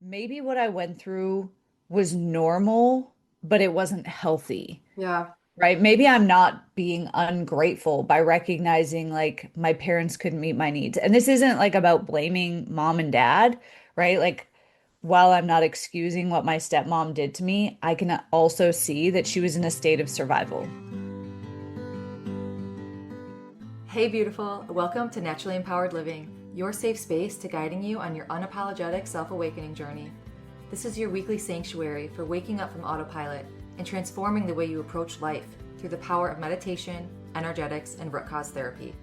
maybe what I went through was normal, but it wasn't healthy, Yeah. right? Maybe I'm not being ungrateful by recognizing like my parents couldn't meet my needs. And this isn't like about blaming mom and dad, right? Like, while I'm not excusing what my stepmom did to me, I can also see that she was in a state of survival. Hey, beautiful. Welcome to Naturally Empowered Living, your safe space to guiding you on your unapologetic self awakening journey. This is your weekly sanctuary for waking up from autopilot and transforming the way you approach life through the power of meditation, energetics, and root cause therapy.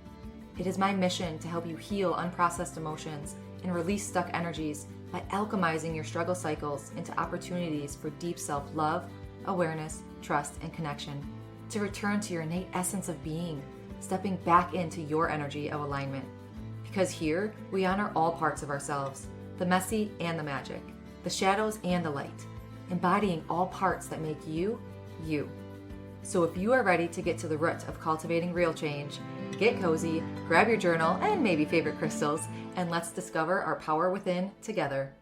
It is my mission to help you heal unprocessed emotions and release stuck energies by alchemizing your struggle cycles into opportunities for deep self love, awareness, trust, and connection, to return to your innate essence of being, stepping back into your energy of alignment. Because here, we honor all parts of ourselves, the messy and the magic, the shadows and the light, embodying all parts that make you, you. So if you are ready to get to the root of cultivating real change, get cozy, grab your journal and maybe favorite crystals, and let's discover our power within together.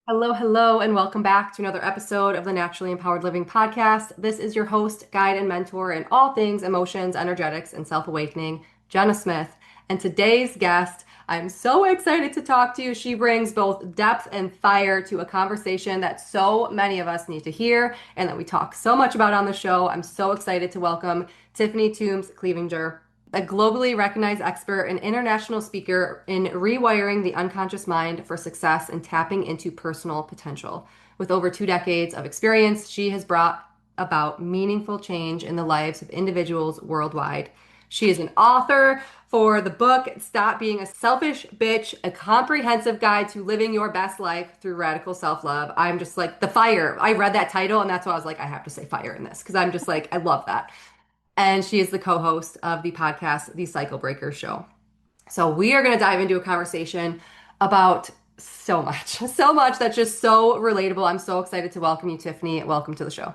Hello, hello, and welcome back to another episode of the Naturally Empowered Living podcast. This is your host, guide, and mentor in all things emotions, energetics, and self awakening, Jenna Smith. And today's guest, I'm so excited to talk to you. She brings both depth and fire to a conversation that so many of us need to hear and that we talk so much about on the show. I'm so excited to welcome Tiffany Toombs Clevinger, a globally recognized expert and international speaker in rewiring the unconscious mind for success and tapping into personal potential. With over 2 decades of experience, she has brought about meaningful change in the lives of individuals worldwide. She is an author for the book Stop Being a Selfish Bitch, a comprehensive guide to living your best life through radical self-love. I'm just like the fire. I read that title and that's why I was like, I have to say fire in this because I'm just like, I love that. And she is the co-host of the podcast, The Cycle Breaker Show. So we are going to dive into a conversation about so much, so much that's just so relatable. I'm so excited to welcome you, Tiffany. Welcome to the show.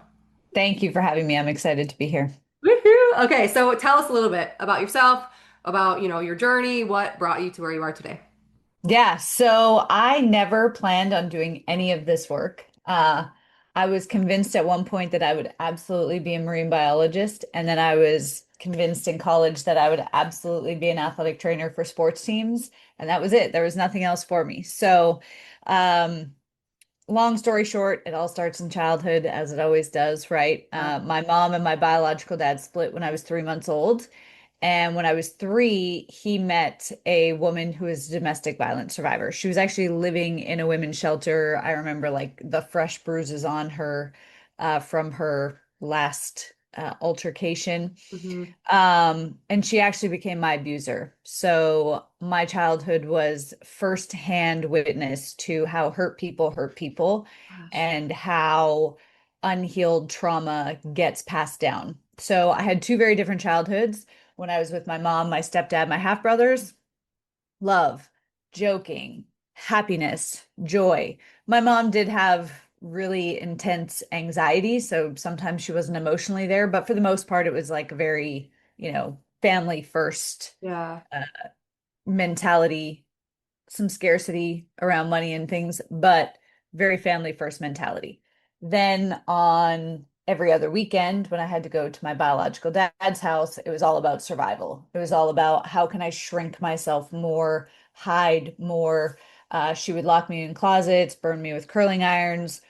Thank you for having me. I'm excited to be here. Woohoo! Okay, so tell us a little bit about yourself, about, your journey, what brought you to where you are today. Yeah, so I never planned on doing any of this work. I was convinced at one point that I would absolutely be a marine biologist, and then I was convinced in college that I would absolutely be an athletic trainer for sports teams, and that was it. There was nothing else for me. So, um, long story short, it all starts in childhood, as it always does, right? Yeah. My mom and my biological dad split when I was 3 months old. And when I was three, he met a woman who was a domestic violence survivor. She was actually living in a women's shelter. I remember like the fresh bruises on her from her last altercation. Hmm. And she actually became my abuser. So my childhood was firsthand witness to how hurt people Gosh. and how unhealed trauma gets passed down. So I had two very different childhoods. When I was with my mom, my stepdad, my half brothers, love, joking, happiness, joy. My mom did have really intense anxiety, so sometimes she wasn't emotionally there, but for the most part, it was like a very, family first Yeah. uh, mentality, some scarcity around money and things, but very family first mentality. Then on every other weekend, when I had to go to my biological dad's house, it was all about survival. It was all about how can I shrink myself more, hide more. She would lock me in closets, burn me with curling irons.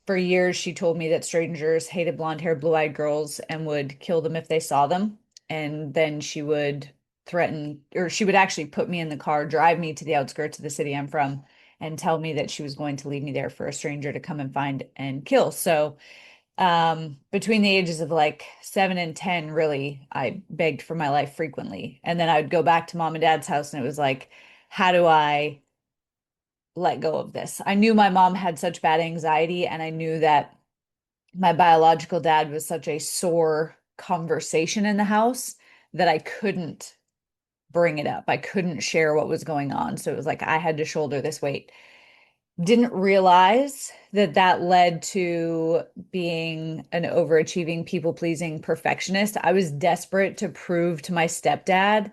For years, she told me that strangers hated blonde haired, blue eyed girls and would kill them if they saw them. And then she would threaten, or she would actually put me in the car, drive me to the outskirts of the city I'm from, and tell me that she was going to leave me there for a stranger to come and find and kill. So, between the ages of like 7 and 10, really, I begged for my life frequently. And then I would go back to mom and dad's house, and it was like, how do I let go of this? I knew my mom had such bad anxiety, and I knew that my biological dad was such a sore conversation in the house that I couldn't bring it up. I couldn't share what was going on. So it was like I had to shoulder this weight. Didn't realize that that led to being an overachieving, people pleasing perfectionist. I was desperate to prove to my stepdad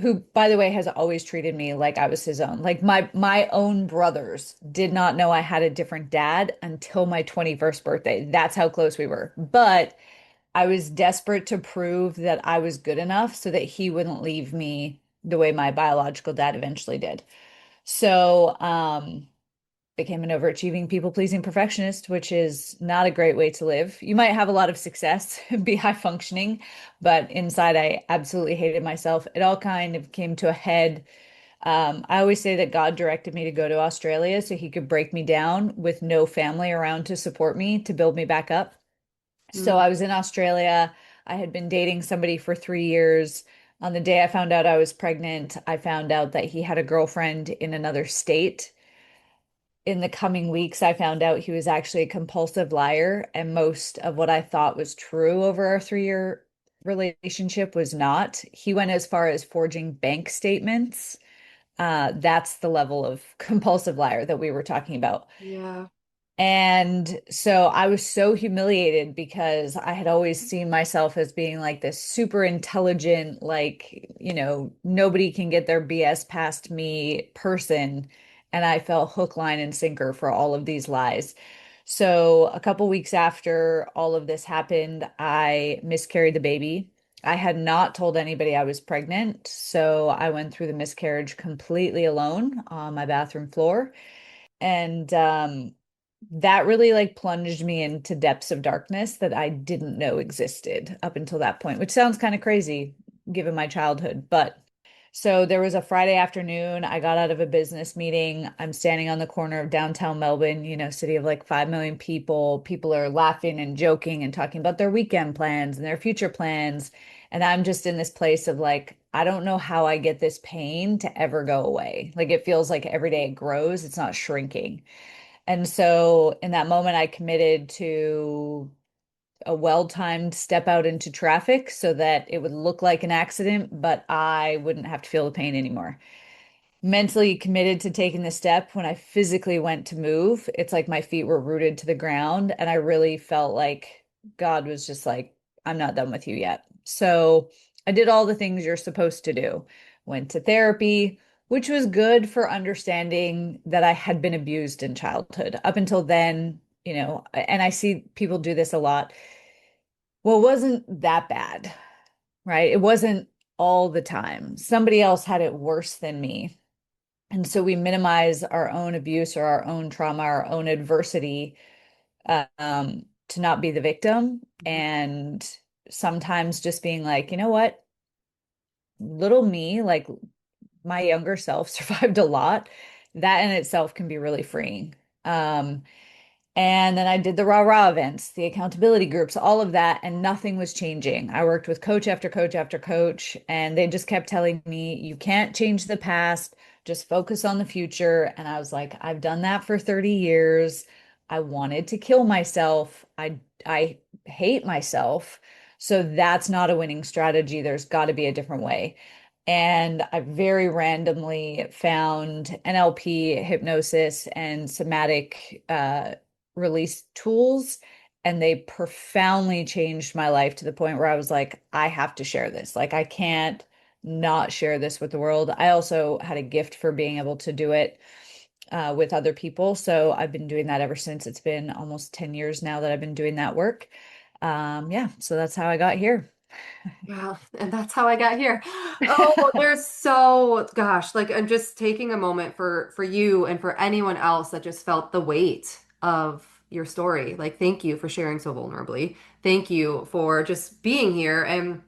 who, by the way, has always treated me like I was his own. Like my own brothers did not know I had a different dad until my 21st birthday. That's how close we were. But I was desperate to prove that I was good enough so that he wouldn't leave me the way my biological dad eventually did. So, became an overachieving, people-pleasing perfectionist, which is not a great way to live. You might have a lot of success and be high functioning, but inside I absolutely hated myself. It all kind of came to a head. I always say that God directed me to go to Australia so he could break me down with no family around to support me, to build me back up. So Mm. I was in Australia. I had been dating somebody for 3 years. On the day I found out I was pregnant, I found out that he had a girlfriend in another state. In the coming weeks, I found out he was actually a compulsive liar, and most of what I thought was true over our 3 year relationship was not. He went as far as forging bank statements. That's the level of compulsive liar that we were talking about. Yeah. And so I was so humiliated because I had always seen myself as being like this super intelligent, like, nobody can get their BS past me person. And I fell hook, line, and sinker for all of these lies. So a couple weeks after all of this happened, I miscarried the baby. I had not told anybody I was pregnant. So I went through the miscarriage completely alone on my bathroom floor. And that really like plunged me into depths of darkness that I didn't know existed up until that point, which sounds kind of crazy given my childhood. But so there was a Friday afternoon. I got out of a business meeting. I'm standing on the corner of downtown Melbourne, city of like 5 million people. People are laughing and joking and talking about their weekend plans and their future plans. And I'm just in this place of like, I don't know how I get this pain to ever go away. Like it feels like every day it grows, it's not shrinking. And so in that moment, I committed to a well-timed step out into traffic so that it would look like an accident, but I wouldn't have to feel the pain anymore. Mentally committed to taking the step. When I physically went to move, it's like my feet were rooted to the ground. And I really felt like God was just like, I'm not done with you yet. So I did all the things you're supposed to do. Went to therapy, which was good for understanding that I had been abused in childhood. Up until then, and I see people do this a lot. Well, it wasn't that bad, right? It wasn't all the time. Somebody else had it worse than me. And so we minimize our own abuse or our own trauma, our own adversity, to not be the victim. And sometimes just being like, you know what? Little me, like my younger self, survived a lot. That in itself can be really freeing. Um, and then I did the rah-rah events, the accountability groups, all of that, and nothing was changing. I worked with coach after coach after coach, and they just kept telling me, you can't change the past, just focus on the future. And I was like, I've done that for 30 years. I wanted to kill myself. I hate myself. So that's not a winning strategy. There's got to be a different way. And I very randomly found NLP, hypnosis, and somatic release tools, and they profoundly changed my life to the point where I was like, I have to share this. Like, I can't not share this with the world. I also had a gift for being able to do it with other people. So I've been doing that ever since. It's been almost 10 years now that I've been doing that work. Yeah, so that's how I got here. Yeah, and that's how I got here. Oh, there's so gosh, like I'm just taking a moment for you and for anyone else that just felt the weight of your story. Like thank you for sharing so vulnerably. Thank you for just being here. And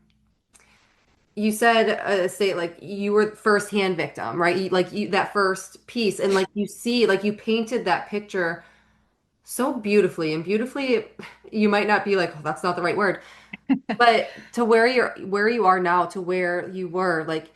you said say like you were firsthand victim, right? Like you that first piece and like you see like you painted that picture so beautifully and beautifully you might not be like, oh, that's not the right word. But to where you are now to where you were, like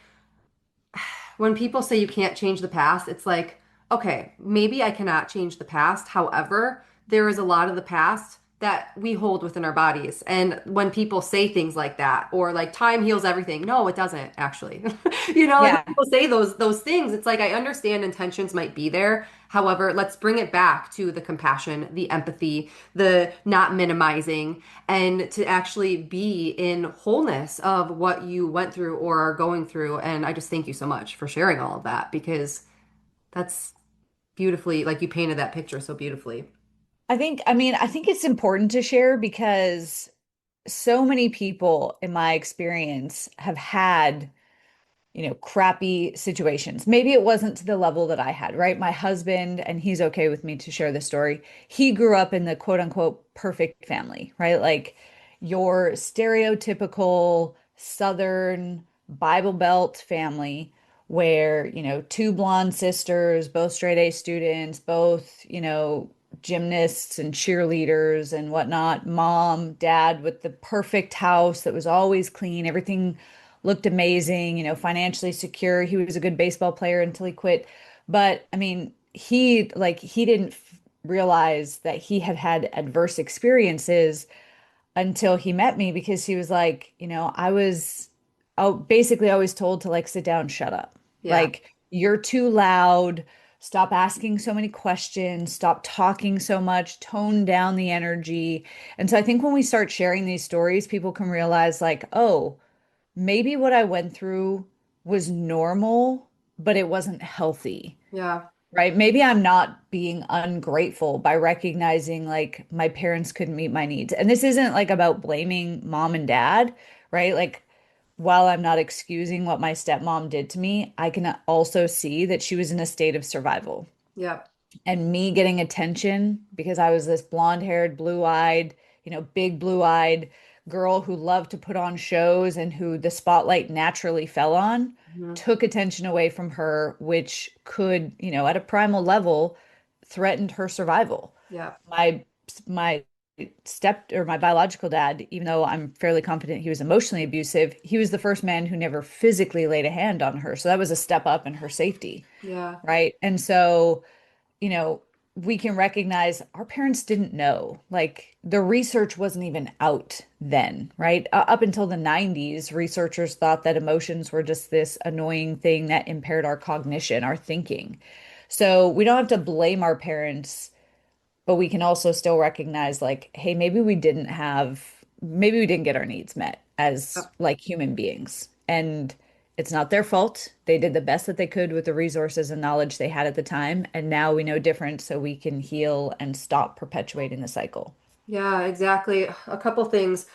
when people say you can't change the past, it's like, okay, maybe I cannot change the past. However, there is a lot of the past that we hold within our bodies. And when people say things like that, or like time heals everything, no, it doesn't actually. Like when Yeah. people say those things, it's like I understand intentions might be there. However, let's bring it back to the compassion, the empathy, the not minimizing, and to actually be in wholeness of what you went through or are going through. And I just thank you so much for sharing all of that because that's beautifully, like you painted that picture so beautifully. I think it's important to share because so many people in my experience have had crappy situations. Maybe it wasn't to the level that I had, right? My husband, and he's okay with me to share this story. He grew up in the quote unquote perfect family, right? Like your stereotypical Southern Bible Belt family where, two blonde sisters, both straight A students, both, gymnasts and cheerleaders and whatnot, mom, dad with the perfect house that was always clean, everything looked amazing, financially secure. He was a good baseball player until he quit. But I mean, he didn't realize that he had had adverse experiences until he met me because he was like, I was basically always told to like sit down, shut up. Yeah. Like you're too loud. Stop asking so many questions, stop talking so much, tone down the energy. And so I think when we start sharing these stories, people can realize like, oh, maybe what I went through was normal, but it wasn't healthy, Yeah. right? Maybe I'm not being ungrateful by recognizing like my parents couldn't meet my needs. And this isn't like about blaming mom and dad, right? Like, while I'm not excusing what my stepmom did to me, I can also see that she was in a state of survival Yep. and me getting attention because I was this blonde-haired, blue-eyed, big blue-eyed girl who loved to put on shows and who the spotlight naturally fell on, Mhm. took attention away from her, which could, at a primal level, threatened her survival. Yep. My step or my biological dad, even though I'm fairly confident he was emotionally abusive, he was the first man who never physically laid a hand on her. So that was a step up in her safety, Yeah. right? And so you know, we can recognize our parents didn't know. Like the research wasn't even out then, right? Up until the 90s, researchers thought that emotions were just this annoying thing that impaired our cognition, our thinking. So we don't have to blame our parents, but we can also still recognize like, hey, maybe we didn't get our needs met as Yep. like human beings. And it's not their fault. They did the best that they could with the resources and knowledge they had at the time. And now we know different, so we can heal and stop perpetuating the cycle. Yeah, exactly. A couple things.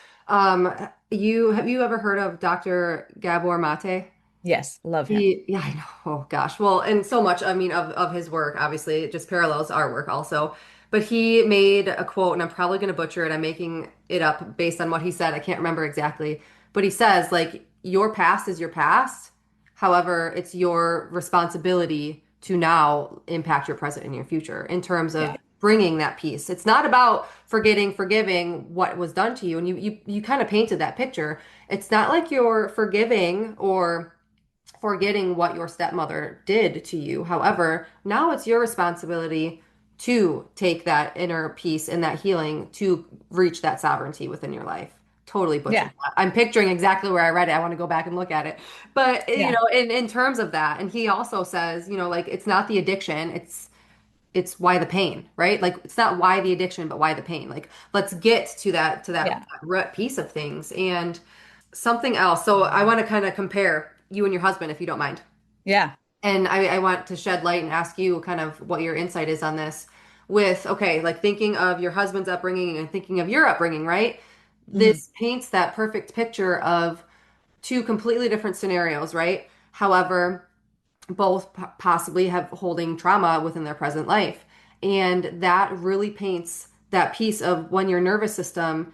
You have you ever heard of Dr. Gabor Mate? Yes, love him. Yeah, I know. Oh gosh. Well, and so much, I mean, of his work, obviously, it just parallels our work also. But he made a quote, and I'm probably going to butcher it. I'm making it up based on what he said. I can't remember exactly. But he says, like, your past is your past. However, it's your responsibility to now impact your present and your future in terms of Yeah. bringing that peace. It's not about forgetting, forgiving what was done to you. And you kind of painted that picture. It's not like you're forgiving or forgetting what your stepmother did to you. However, now it's your responsibility to take that inner peace and that healing to reach that sovereignty within your life. Totally butchered Yeah. that. I'm picturing exactly where I read it. I want to go back and look at it. But, Yeah. in terms of that, and he also says, like it's not the addiction, it's why the pain, right? Like it's not why the addiction, but why the pain. Like let's get to that Yeah. root piece of things. And something else. So I want to kind of compare you and your husband, if you don't mind. Yeah. And I want to shed light and ask you kind of what your insight is on this with, okay, like thinking of your husband's upbringing and thinking of your upbringing, right? Hmm. This paints that perfect picture of two completely different scenarios, right? However, both possibly have holding trauma within their present life. And that really paints that piece of when your nervous system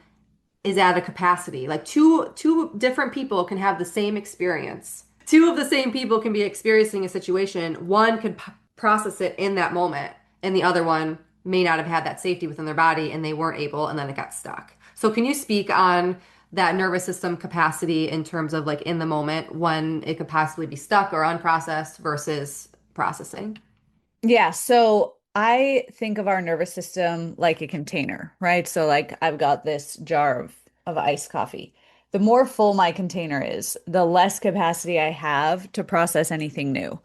is at a capacity. Like two different people can have the same experience. Two of the same people can be experiencing a situation. One could process it in that moment, and the other one may not have had that safety within their body and they weren't able, and then it got stuck. So, can you speak on that nervous system capacity in terms of like in the moment when it could possibly be stuck or unprocessed versus processing? Yeah. So I think of our nervous system like a container, right? So like I've got this jar of iced coffee. The more full my container is, the less capacity I have to process anything new.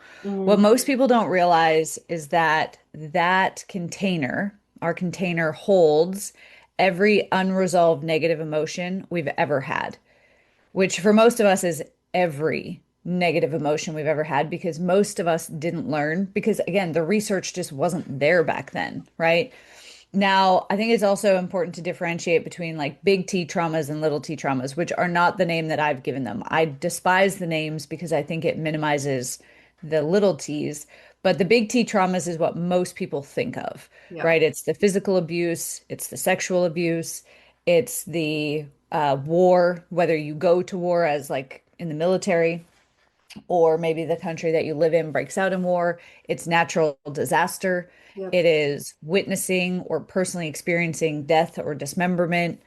What Mm, most people don't realize is that that container, our container holds every unresolved negative emotion we've ever had, which for most of us is every negative emotion we've ever had because most of us didn't learn because again, the research just wasn't there back then, right? Now, I think it's also important to differentiate between like big T traumas and little T traumas, which are not the name that I've given them. I despise the names because I think it minimizes the little T's, but the big T traumas is what most people think of, yep. right? It's the physical abuse, it's the sexual abuse, it's the war, whether you go to war as like in the military or maybe the country that you live in breaks out in war. It's natural disaster. Yep. It is witnessing or personally experiencing death or dismemberment.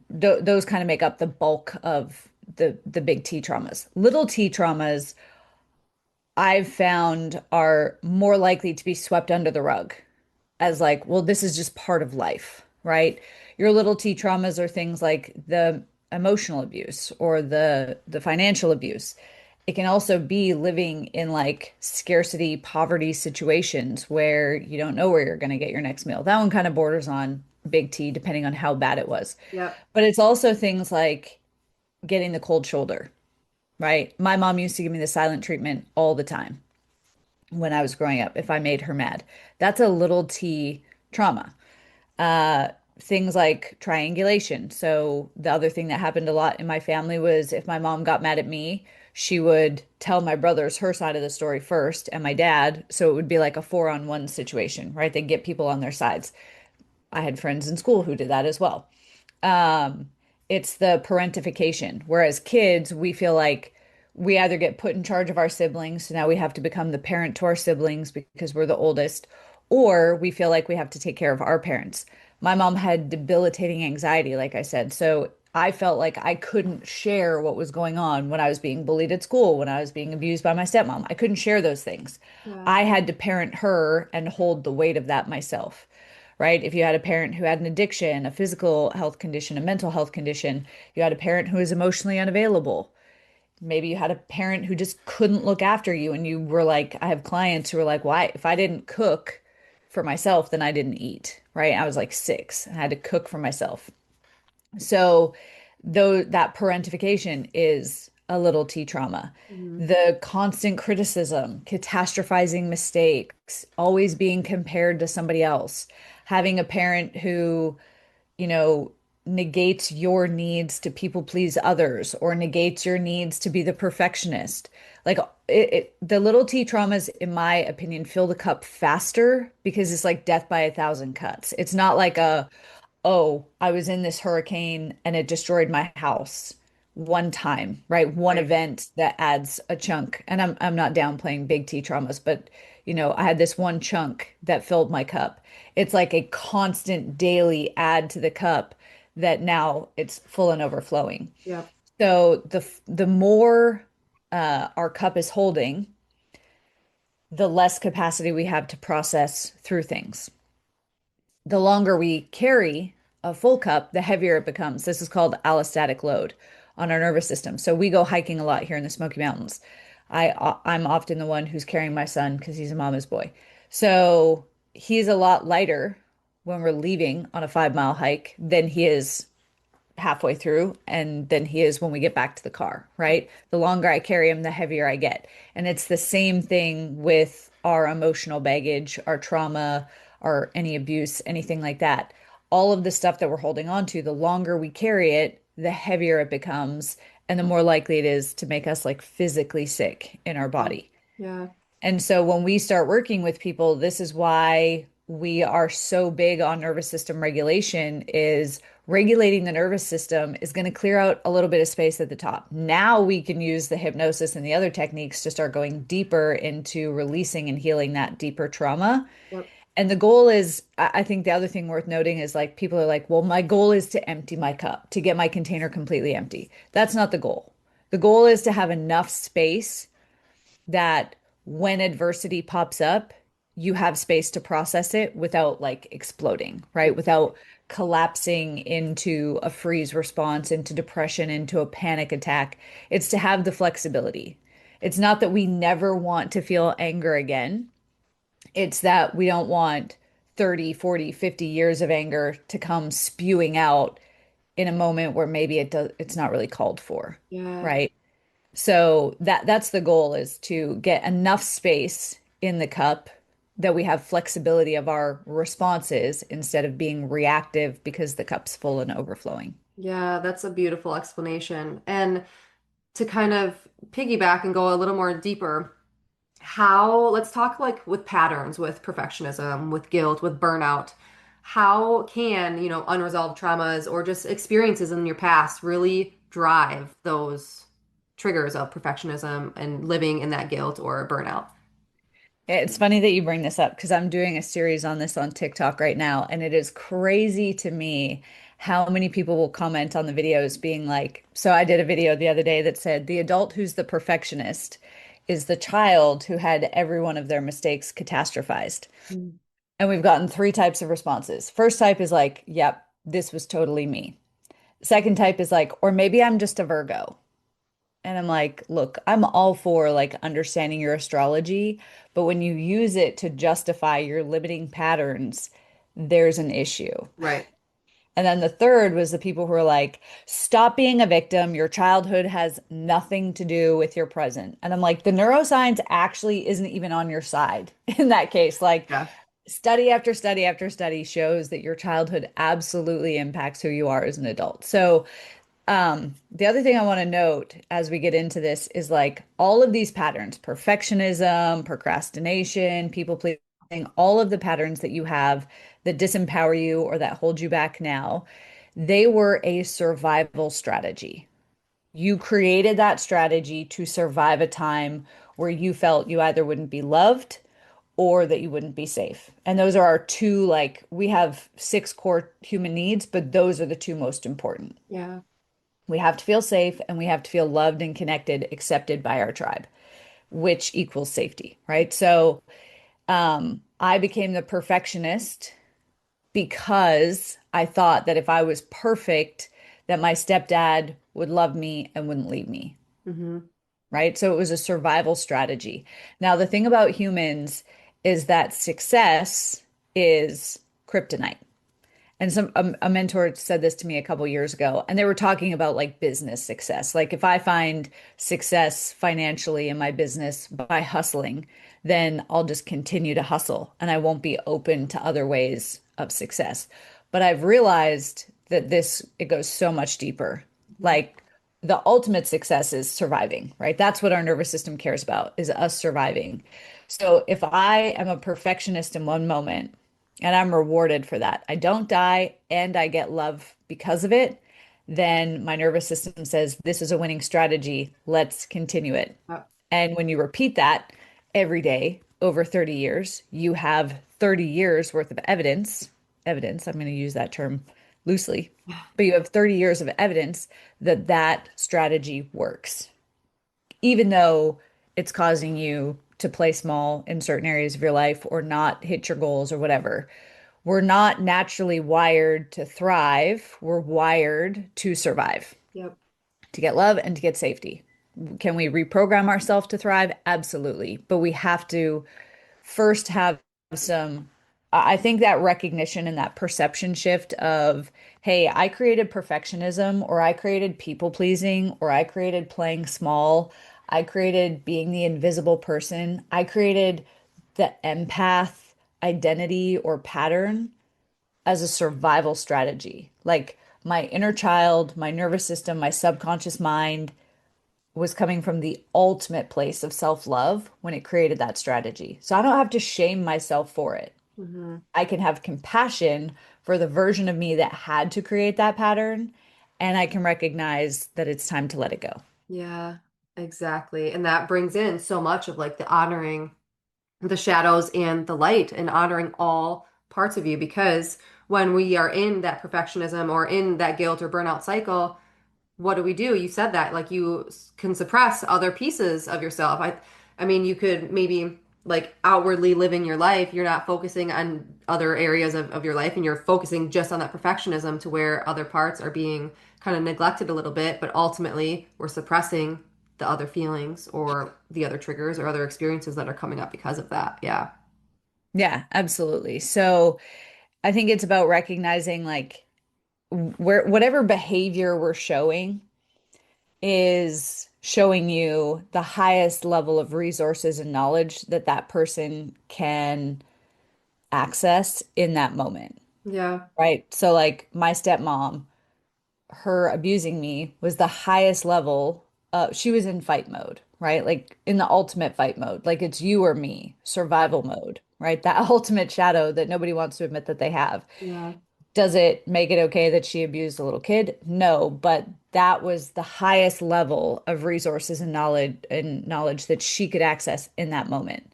Those kind of make up the bulk of the big T traumas. Little T traumas I've found are more likely to be swept under the rug as like, well, this is just part of life, right? Your little T traumas are things like the emotional abuse or the financial abuse. It can also be living in like scarcity, poverty situations where you don't know where you're going to get your next meal. That one kind of borders on big T, depending on how bad it was. Yep. But it's also things like getting the cold shoulder, right? My mom used to give me the silent treatment all the time when I was growing up if I made her mad. That's a little T trauma. Uh, Things like triangulation. So the other thing that happened a lot in my family was if my mom got mad at me, she would tell my brothers her side of the story first and my dad. So it would be like a 4-on-1 situation, right? They'd get people on their sides. I had friends in school who did that as well. Um, it's the parentification. Whereas kids, we feel like we either get put in charge of our siblings, so now we have to become the parent to our siblings because we're the oldest, or we feel like we have to take care of our parents. My mom had debilitating anxiety, like I said, so I felt like I couldn't share what was going on when I was being bullied at school, when I was being abused by my stepmom. I couldn't share those things. Yeah. I had to parent her and hold the weight of that myself, right? If you had a parent who had an addiction, a physical health condition, a mental health condition, you had a parent who was emotionally unavailable. Maybe you had a parent who just couldn't look after you, and you were like, I have clients who were like, why? If I didn't cook for myself, then I didn't eat, right? I was like 6 and I had to cook for myself. So, though that parentification is a little T trauma. Mhm. The constant criticism, catastrophizing mistakes, always being compared to somebody else, having a parent who, you know, negates your needs to people please others or negates your needs to be the perfectionist. Like the little T traumas, in my opinion, fill the cup faster because it's like death by a thousand cuts. It's not like a, oh, I was in this hurricane and it destroyed my house one time, right? One Right. event that adds a chunk. And I'm not downplaying big T traumas, but I had this one chunk that filled my cup. It's like a constant daily add to the cup that now it's full and overflowing. Yep. So the more our cup is holding, the less capacity we have to process through things. The longer we carry a full cup, the heavier it becomes. This is called allostatic load on our nervous system. So we go hiking a lot here in the Smoky Mountains. I'm often the one who's carrying my son because he's a mama's boy. So he's a lot lighter when we're leaving on a 5-mile hike than he is halfway through and than he is when we get back to the car, right? The longer I carry him, the heavier I get. And it's the same thing with our emotional baggage, our trauma, or any abuse, anything like that. All of the stuff that we're holding on to, the longer we carry it, the heavier it becomes, and the more likely it is to make us like physically sick in our Yeah. body. Yeah. And so when we start working with people, this is why we are so big on nervous system regulation is regulating the nervous system is going to clear out a little bit of space at the top. Now we can use the hypnosis and the other techniques to start going deeper into releasing and healing that deeper trauma. Yep. And the goal is, I think the other thing worth noting is like people are like, well, my goal is to empty my cup, to get my container completely empty. That's not the goal. The goal is to have enough space that when adversity pops up, you have space to process it without like exploding, right? Without collapsing into a freeze response, into depression, into a panic attack. It's to have the flexibility. It's not that we never want to feel anger again. It's that we don't want 30, 40, 50 years of anger to come spewing out in a moment where maybe it's not really called for, Yeah. right? So that's the goal, is to get enough space in the cup that we have flexibility of our responses instead of being reactive because the cup's full and overflowing. Yeah, that's a beautiful explanation. And to kind of piggyback and go a little more deeper, let's talk like with patterns, with perfectionism, with guilt, with burnout. How can, unresolved traumas or just experiences in your past really drive those triggers of perfectionism and living in that guilt or burnout? It's funny that you bring this up because I'm doing a series on this on TikTok right now, and it is crazy to me how many people will comment on the videos being like, so I did a video the other day that said the adult who's the perfectionist is the child who had every one of their mistakes catastrophized. Mm. And we've gotten three types of responses. First type is like, yep, this was totally me. Second type is like, or maybe I'm just a Virgo. And I'm like, look, I'm all for like understanding your astrology, but when you use it to justify your limiting patterns, there's an issue. Right. And then the third was the people who are like, stop being a victim. Your childhood has nothing to do with your present. And I'm like, the neuroscience actually isn't even on your side in that case. Like, Yeah. study after study after study shows that your childhood absolutely impacts who you are as an adult. So, the other thing I want to note as we get into this is like all of these patterns, perfectionism, procrastination, people pleasing, all of the patterns that you have that disempower you or that hold you back now, they were a survival strategy. You created that strategy to survive a time where you felt you either wouldn't be loved or that you wouldn't be safe. And those are our two, like, we have six core human needs, but those are the two most important. Yeah. We have to feel safe and we have to feel loved and connected, accepted by our tribe, which equals safety, right? So I became the perfectionist because I thought that if I was perfect, that my stepdad would love me and wouldn't leave me, Hmm. right? So it was a survival strategy. Now, the thing about humans is that success is kryptonite. And a mentor said this to me a couple years ago, and they were talking about like business success. Like if I find success financially in my business by hustling, then I'll just continue to hustle and I won't be open to other ways of success. But I've realized that it goes so much deeper. Like the ultimate success is surviving, right? That's what our nervous system cares about, is us surviving. So if I am a perfectionist in one moment, and I'm rewarded for that, I don't die and I get love because of it, then my nervous system says, this is a winning strategy. Let's continue it. Uh, And when you repeat that every day over 30 years, you have 30 years worth of evidence. Evidence, I'm going to use that term loosely, but you have 30 years of evidence that that strategy works, even though it's causing you to play small in certain areas of your life or not hit your goals or whatever. We're not naturally wired to thrive. We're wired to survive, Yep. to get love and to get safety. Can we reprogram ourselves to thrive? Absolutely. But we have to first have some, I think that recognition and that perception shift of, hey, I created perfectionism, or I created people pleasing, or I created playing small, I created being the invisible person, I created the empath identity or pattern as a survival strategy. Like my inner child, my nervous system, my subconscious mind was coming from the ultimate place of self-love when it created that strategy. So I don't have to shame myself for it. Hmm. I can have compassion for the version of me that had to create that pattern, and I can recognize that it's time to let it go. Yeah, exactly. And that brings in so much of like the honoring the shadows and the light and honoring all parts of you because when we are in that perfectionism or in that guilt or burnout cycle, what do we do? You said that like can suppress other pieces of yourself. I mean, you could maybe. like outwardly living your life, you're not focusing on other areas of your life and you're focusing just on that perfectionism to where other parts are being kind of neglected a little bit, but ultimately we're suppressing the other feelings or the other triggers or other experiences that are coming up because of that. Yeah. Yeah, absolutely. So I think it's about recognizing like where whatever behavior we're showing is showing you the highest level of resources and knowledge that that person can access in that moment, Yeah. right? So like my stepmom, her abusing me was the highest level. She was in fight mode, right? Like in the ultimate fight mode, like it's you or me, survival mode, right? That ultimate shadow that nobody wants to admit that they have. Yeah. Does it make it okay that she abused a little kid? No, but that was the highest level of resources and knowledge that she could access in that moment.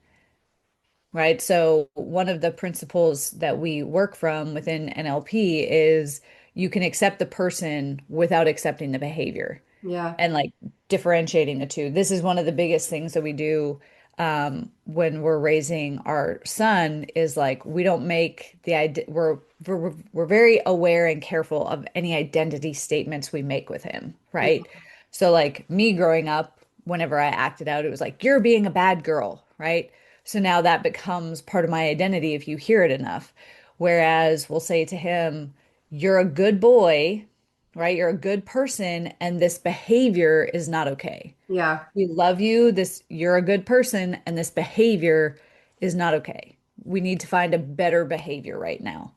Right. So one of the principles that we work from within NLP is you can accept the person without accepting the behavior Yeah. and like differentiating the two. This is one of the biggest things that we do when we're raising our son is like we don't make the idea we're very aware and careful of any identity statements we make with him, right? So like me growing up, whenever I acted out, it was like you're being a bad girl, right? So now that becomes part of my identity if you hear it enough. Whereas we'll say to him, you're a good boy, right? You're a good person, and this behavior is not okay. Yeah. We love you. This, you're a good person, and this behavior is not okay. We need to find a better behavior right now.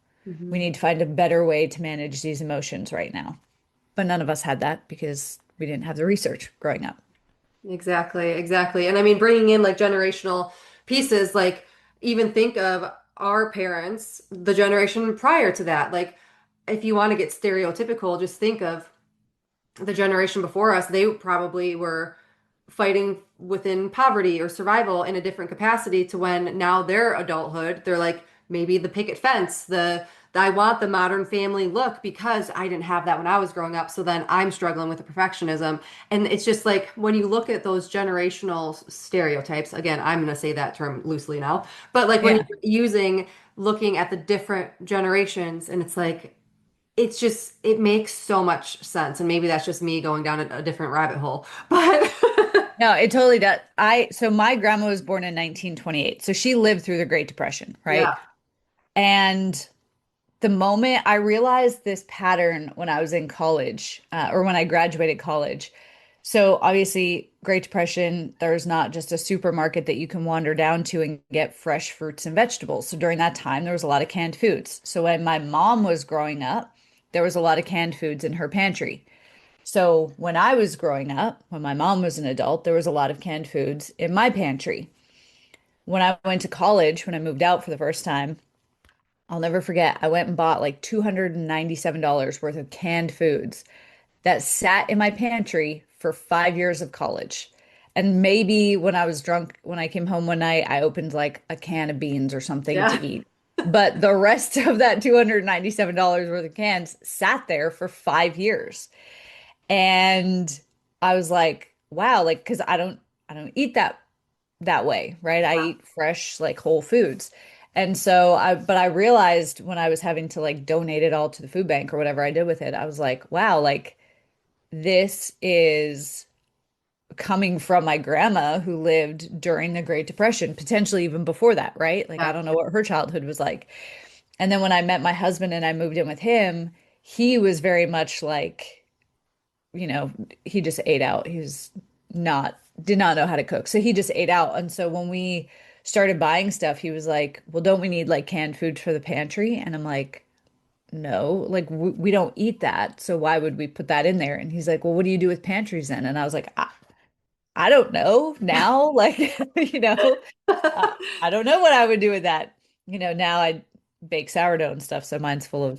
We Mhm. need to find a better way to manage these emotions right now. But none of us had that because we didn't have the research growing up. Exactly, exactly. And I mean, bringing in like generational pieces, like even think of our parents, the generation prior to that. Like, if you want to get stereotypical, just think of the generation before us. They probably were fighting within poverty or survival in a different capacity to when now their adulthood, they're like maybe the picket fence, the I want the modern family look because I didn't have that when I was growing up. So then I'm struggling with the perfectionism. And it's just like when you look at those generational stereotypes, again, I'm going to say that term loosely now, but like when Yeah. you're using looking at the different generations and it's like it's just it makes so much sense and maybe that's just me going down a different rabbit hole but No, it totally does. So my grandma was born in 1928. So she lived through the Great Depression, right? yeah And the moment I realized this pattern when I was in college, or when I graduated college. So obviously, Great Depression, there's not just a supermarket that you can wander down to and get fresh fruits and vegetables. So during that time, there was a lot of canned foods. So when my mom was growing up, there was a lot of canned foods in her pantry. So when I was growing up, when my mom was an adult, there was a lot of canned foods in my pantry. When I went to college, when I moved out for the first time, I'll never forget, I went and bought like $297 worth of canned foods that sat in my pantry for 5 years of college. And maybe when I was drunk, when I came home one night, I opened like a can of beans or something to yeah eat. But the rest of that $297 worth of cans sat there for 5 years. And I was like, wow, like, because I don't eat that way, right? I eat fresh, like whole foods. And so but I realized when I was having to like donate it all to the food bank or whatever I did with it, I was like, wow, like this is coming from my grandma who lived during the Great Depression, potentially even before that, right? Like I yeah don't know what her childhood was like. And then when I met my husband and I moved in with him, he was very much like, you know, he just ate out. He was not, did not know how to cook. So he just ate out. And so when we started buying stuff, he was like, well, don't we need like canned food for the pantry? And I'm like, no, like we don't eat that. So why would we put that in there? And he's like, well, what do you do with pantries then? And I was like, I don't know now. Like, I don't know what I would do with that. Now I bake sourdough and stuff, so mine's full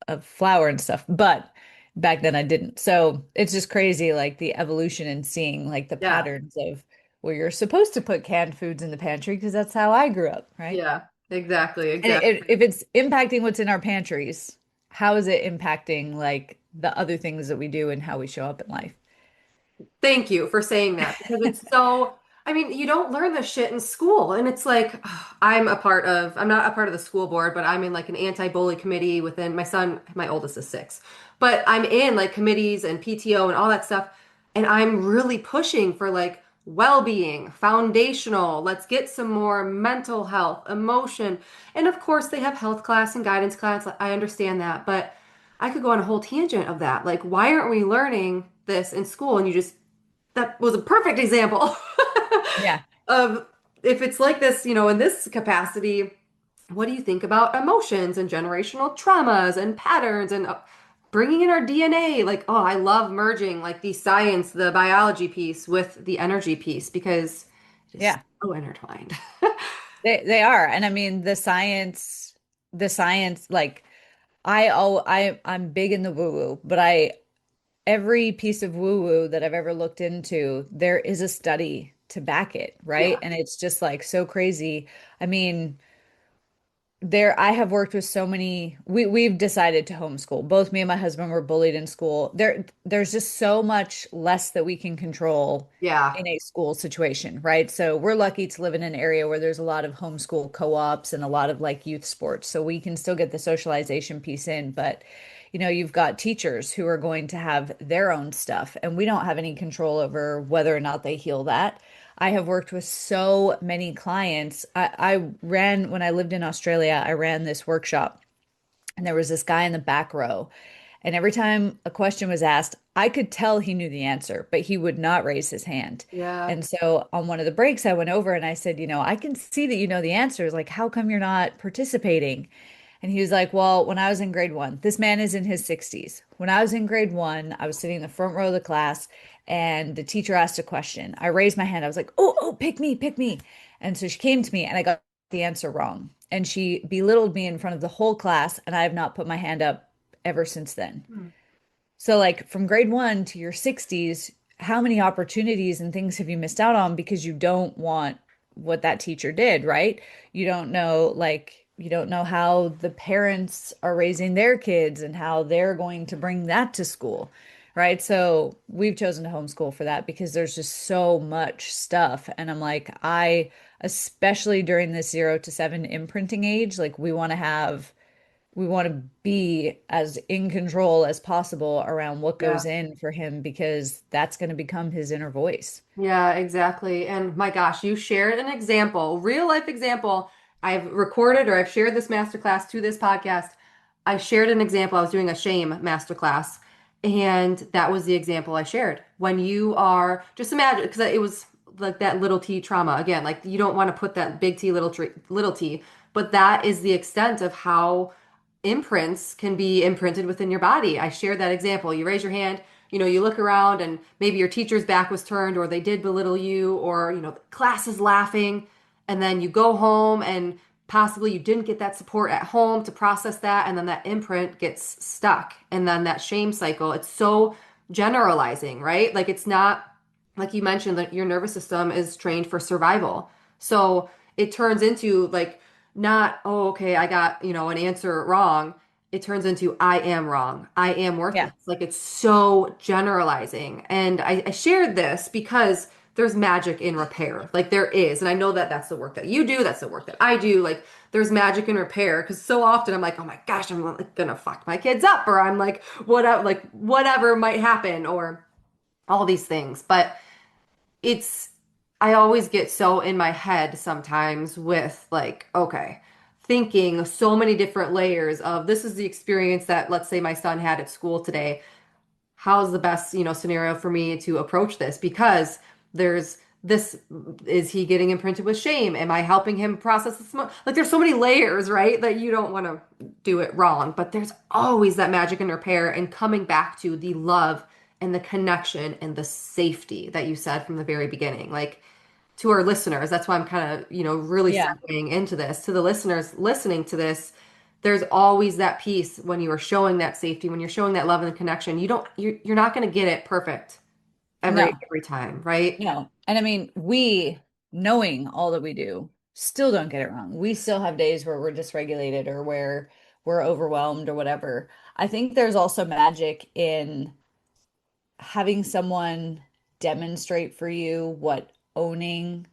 of flour and stuff. But back then I didn't. So it's just crazy, like the evolution and seeing like the yeah patterns of where you're supposed to put canned foods in the pantry because that's how I grew up, right? yeah exactly And exactly if it's impacting what's in our pantries, how is it impacting like the other things that we do and how we show up in life? thank you for saying that because it's so I mean, you don't learn this shit in school. And it's like, I'm not a part of the school board, but I'm in like an anti-bully committee within my son, my oldest is 6. But I'm in like committees and PTO and all that stuff. And I'm really pushing for like well-being, foundational. Let's get some more mental health, emotion. And of course, they have health class and guidance class. I understand that. But I could go on a whole tangent of that. Like, why aren't we learning this in school? And that was a perfect example Yeah. of if it's like this, in this capacity, what do you think about emotions and generational traumas and patterns and bringing in our DNA? Like, oh, I love merging like the science, the biology piece with the energy piece because it is Yeah. so intertwined. They are. And I mean the science like I'm big in the woo woo, but I every piece of woo woo that I've ever looked into, there is a study to back it, right? Yeah, And it's just like so crazy. I mean, I have worked with so many we've decided to homeschool. Both me and my husband were bullied in school. There's just so much less that we can control yeah, in a school situation, right? So we're lucky to live in an area where there's a lot of homeschool co-ops and a lot of like youth sports. So we can still get the socialization piece in, but you've got teachers who are going to have their own stuff, and we don't have any control over whether or not they heal that. I have worked with so many clients. I ran, when I lived in Australia, I ran this workshop, and there was this guy in the back row. And every time a question was asked, I could tell he knew the answer, but he would not raise his hand. yeah. And so on one of the breaks, I went over and I said, I can see that you know the answers. Like, how come you're not participating? And he was like, well, when I was in grade one, this man is in his 60s. When I was in grade one, I was sitting in the front row of the class and the teacher asked a question. I raised my hand. I was like, oh, pick me, pick me. And so she came to me and I got the answer wrong. And she belittled me in front of the whole class. And I have not put my hand up ever since then. Hmm. So, like from grade one to your 60s, how many opportunities and things have you missed out on because you don't want what that teacher did, right? You don't know how the parents are raising their kids and how they're going to bring that to school, right? So, we've chosen to homeschool for that because there's just so much stuff. And I'm like, especially during this 0 to 7 imprinting age, like we want to be as in control as possible around what Yeah. goes in for him because that's going to become his inner voice. Yeah, exactly. And my gosh, you shared an example, real life example. I've recorded or I've shared this masterclass to this podcast. I shared an example. I was doing a shame masterclass, and that was the example I shared. When you are just imagine, because it was like that little t trauma again, like you don't want to put that big T, little t, but that is the extent of how imprints can be imprinted within your body. I shared that example. You raise your hand, you look around and maybe your teacher's back was turned or they did belittle you or, the class is laughing. And then you go home and possibly you didn't get that support at home to process that. And then that imprint gets stuck. And then that shame cycle, it's so generalizing, right? Like it's not like you mentioned that your nervous system is trained for survival. So it turns into like, not, oh, okay, I got, an answer wrong. It turns into I am wrong. I am Yeah. worthless. Like it's so generalizing. And I shared this because there's magic in repair. Like there is. And I know that that's the work that you do. That's the work that I do. Like there's magic in repair. Because so often I'm like, oh my gosh, I'm like gonna fuck my kids up. Or I'm like whatever might happen or all these things. But it's I always get so in my head sometimes with like, okay, thinking so many different layers of this is the experience that let's say my son had at school today. How's the best, scenario for me to approach this? Because there's this is he getting imprinted with shame? Am I helping him process this? Like there's so many layers, right? That you don't want to do it wrong, but there's always that magic in repair and coming back to the love and the connection and the safety that you said from the very beginning. Like to our listeners, that's why I'm kind of, really Yeah. segueing into this. To the listeners listening to this, there's always that piece when you are showing that safety, when you're showing that love and connection. You're not going to get it perfect No, every time, right? no. And I mean, we, knowing all that we do, still don't get it wrong. We still have days where we're dysregulated or where we're overwhelmed or whatever. I think there's also magic in having someone demonstrate for you what owning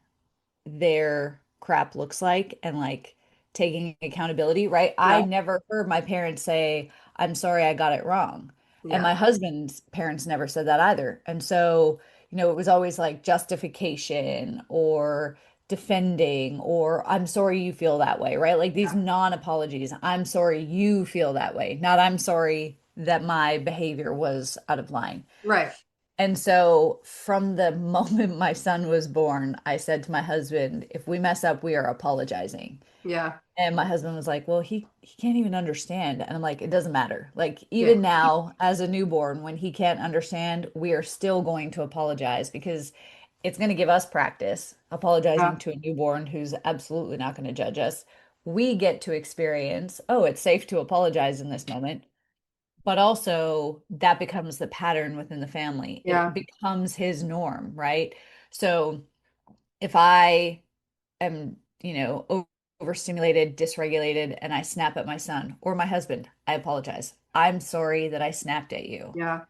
their crap looks like and like taking accountability, right? I Yeah. never heard my parents say, I'm sorry, I got it wrong. And Yeah. my husband's parents never said that either. And so, it was always like justification or defending or I'm sorry you feel that way, right? Like these Yeah. non-apologies. I'm sorry you feel that way, not I'm sorry that my behavior was out of line. Right. And so from the moment my son was born, I said to my husband, if we mess up, we are apologizing. Yeah. And my husband was like, well, he can't even understand. And I'm like, it doesn't matter. Like Yeah. even now as a newborn, when he can't understand, we are still going to apologize because it's going to give us practice apologizing Yeah. to a newborn who's absolutely not going to judge us. We get to experience, oh, it's safe to apologize in this moment. But also that becomes the pattern within the family. It Yeah. becomes his norm, right? So if I am, overstimulated, dysregulated, and I snap at my son or my husband, I apologize. I'm sorry that I snapped at you. Yeah.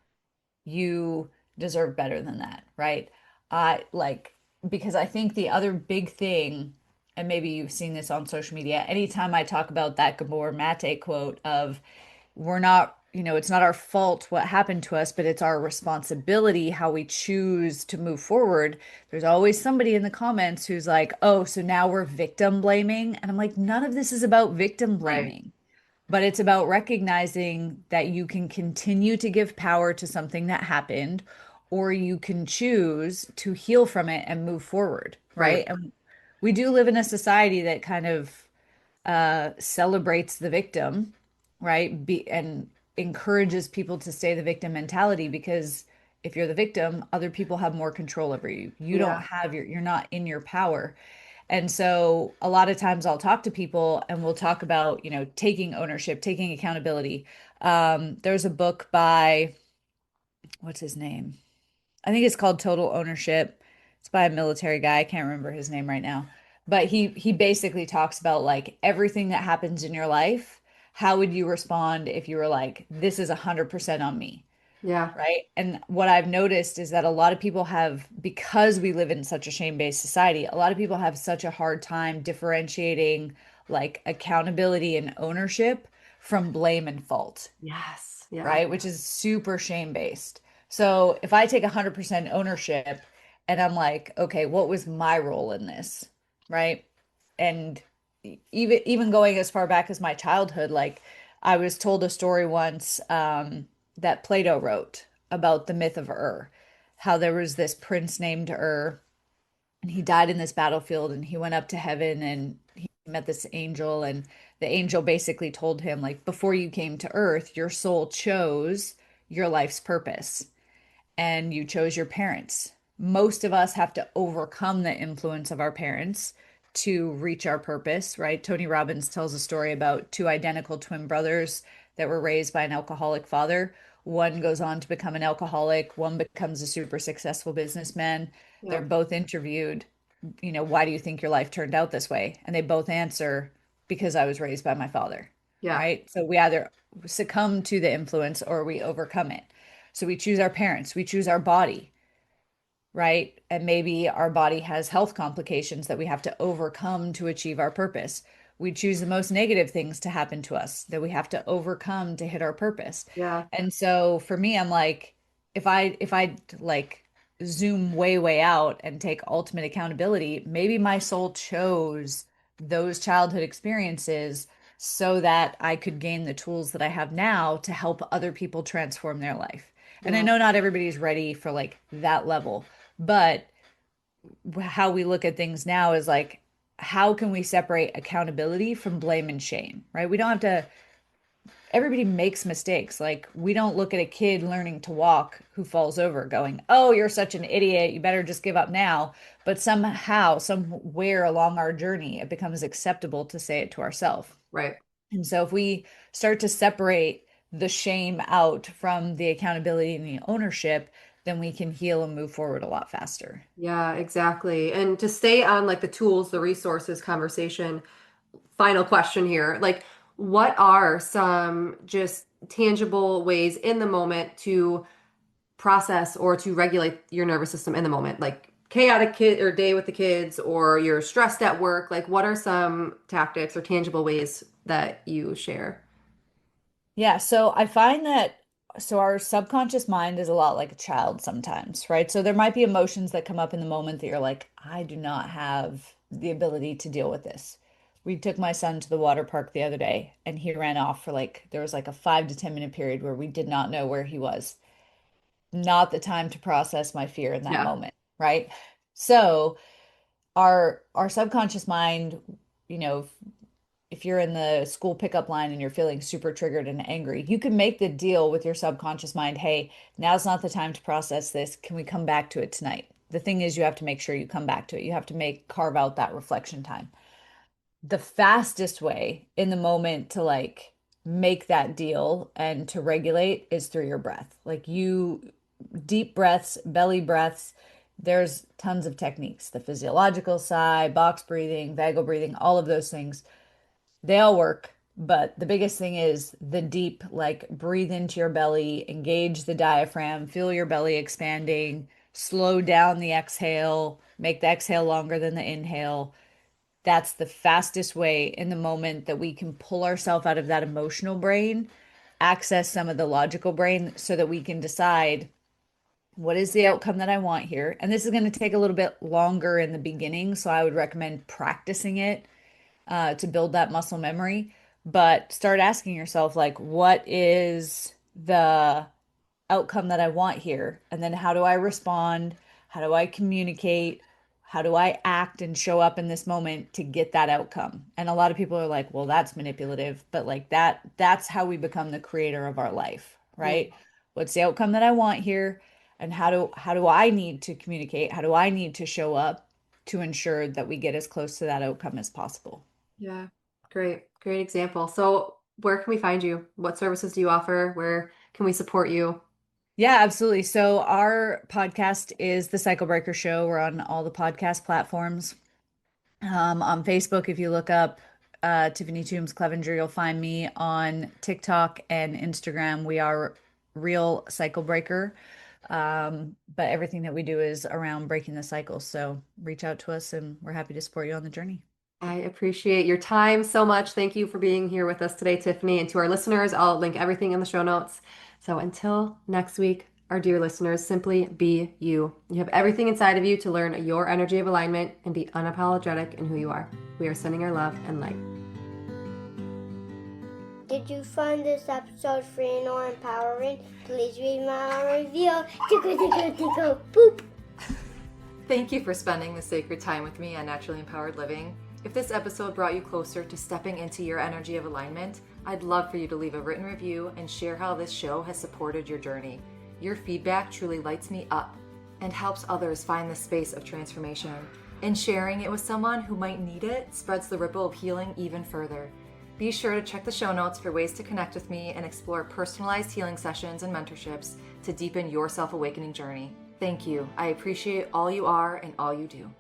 You deserve better than that, right? I like because I think the other big thing, and maybe you've seen this on social media, anytime I talk about that Gabor Mate quote of we're not, it's not our fault what happened to us, but it's our responsibility how we choose to move forward. There's always somebody in the comments who's like, oh, so now we're victim blaming. And I'm like, none of this is about victim Right. blaming, but it's about recognizing that you can continue to give power to something that happened, or you can choose to heal from it and move forward, Right. right? And we do live in a society that kind of celebrates the victim, right? And encourages people to stay the victim mentality because if you're the victim, other people have more control over you. You don't Yeah. have you're not in your power. And so a lot of times I'll talk to people and we'll talk about, taking ownership, taking accountability. There's a book by, what's his name? I think it's called Total Ownership. It's by a military guy. I can't remember his name right now. But he basically talks about like everything that happens in your life. How would you respond if you were like, this is 100% on me, Yeah. right? And what I've noticed is that a lot of people have, because we live in such a shame-based society, a lot of people have such a hard time differentiating like accountability and ownership from blame and fault, Yes. Yeah. right? Which is super shame based. So if I take 100% ownership and I'm like, okay, what was my role in this? Right? And even going as far back as my childhood, like I was told a story once that Plato wrote about the myth of Ur, how there was this prince named Ur and he died in this battlefield and he went up to heaven and he met this angel and the angel basically told him like before you came to earth your soul chose your life's purpose and you chose your parents. Most of us have to overcome the influence of our parents to reach our purpose, right? Tony Robbins tells a story about two identical twin brothers that were raised by an alcoholic father. One goes on to become an alcoholic, one becomes a super successful businessman. They're Yeah. both interviewed, why do you think your life turned out this way? And they both answer, because I was raised by my father, Yeah. right? So we either succumb to the influence or we overcome it. So we choose our parents, we choose our body, right? And maybe our body has health complications that we have to overcome to achieve our purpose. We choose the most negative things to happen to us that we have to overcome to hit our purpose. Yeah. And so for me, I'm like, if I like zoom way, way out and take ultimate accountability, maybe my soul chose those childhood experiences so that I could gain the tools that I have now to help other people transform their life. And I Yeah. know not everybody's ready for like that level, but how we look at things now is like, how can we separate accountability from blame and shame, right? We don't have to, everybody makes mistakes. Like, we don't look at a kid learning to walk who falls over going, oh, you're such an idiot. You better just give up now. But somehow, somewhere along our journey, it becomes acceptable to say it to ourselves. Right. And so if we start to separate the shame out from the accountability and the ownership, then we can heal and move forward a lot faster. Yeah, exactly. And to stay on like the tools, the resources conversation, final question here. Like, what are some just tangible ways in the moment to process or to regulate your nervous system in the moment? Like chaotic kid or day with the kids, or you're stressed at work, like what are some tactics or tangible ways that you share? Yeah, so I find that our subconscious mind is a lot like a child sometimes, right? So there might be emotions that come up in the moment that you're like, I do not have the ability to deal with this. We took my son to the water park the other day and he ran off for like there was like a 5 to 10 minute period where we did not know where he was. Not the time to process my fear in that Yeah. moment, right? So our subconscious mind, you know, if you're in the school pickup line and you're feeling super triggered and angry, you can make the deal with your subconscious mind, hey, now's not the time to process this. Can we come back to it tonight? The thing is, you have to make sure you come back to it. You have to carve out that reflection time. The fastest way in the moment to like make that deal and to regulate is through your breath. Like you deep breaths, belly breaths. There's tons of techniques, the physiological side, box breathing, vagal breathing, all of those things they all work, but the biggest thing is the deep, like breathe into your belly, engage the diaphragm, feel your belly expanding, slow down the exhale, make the exhale longer than the inhale. That's the fastest way in the moment that we can pull ourselves out of that emotional brain, access some of the logical brain so that we can decide what is the outcome that I want here. And this is going to take a little bit longer in the beginning, so I would recommend practicing it to build that muscle memory. But start asking yourself, like, what is the outcome that I want here? And then how do I respond? How do I communicate? How do I act and show up in this moment to get that outcome? And a lot of people are like, well, that's manipulative, but like that's how we become the creator of our life, Mm, right? What's the outcome that I want here? And how do I need to communicate? How do I need to show up to ensure that we get as close to that outcome as possible? yeah. Great. Great example. So where can we find you? What services do you offer? Where can we support you? Yeah, absolutely. So our podcast is The Cycle Breaker Show. We're on all the podcast platforms. On Facebook, if you look up Tiffany Toombs Clevinger, you'll find me on TikTok and Instagram. We are Real Cycle Breaker. But everything that we do is around breaking the cycle. So reach out to us and we're happy to support you on the journey. I appreciate your time so much. Thank you for being here with us today, Tiffany. And to our listeners, I'll link everything in the show notes. So until next week, our dear listeners, simply be you. You have everything inside of you to learn your energy of alignment and be unapologetic in who you are. We are sending our love and light. Did you find this episode free or empowering? Please read my review. Tickle, tickle, tickle, boop. Thank you for spending the sacred time with me on Naturally Empowered Living. If this episode brought you closer to stepping into your energy of alignment, I'd love for you to leave a written review and share how this show has supported your journey. Your feedback truly lights me up and helps others find the space of transformation. And sharing it with someone who might need it spreads the ripple of healing even further. Be sure to check the show notes for ways to connect with me and explore personalized healing sessions and mentorships to deepen your self-awakening journey. Thank you. I appreciate all you are and all you do.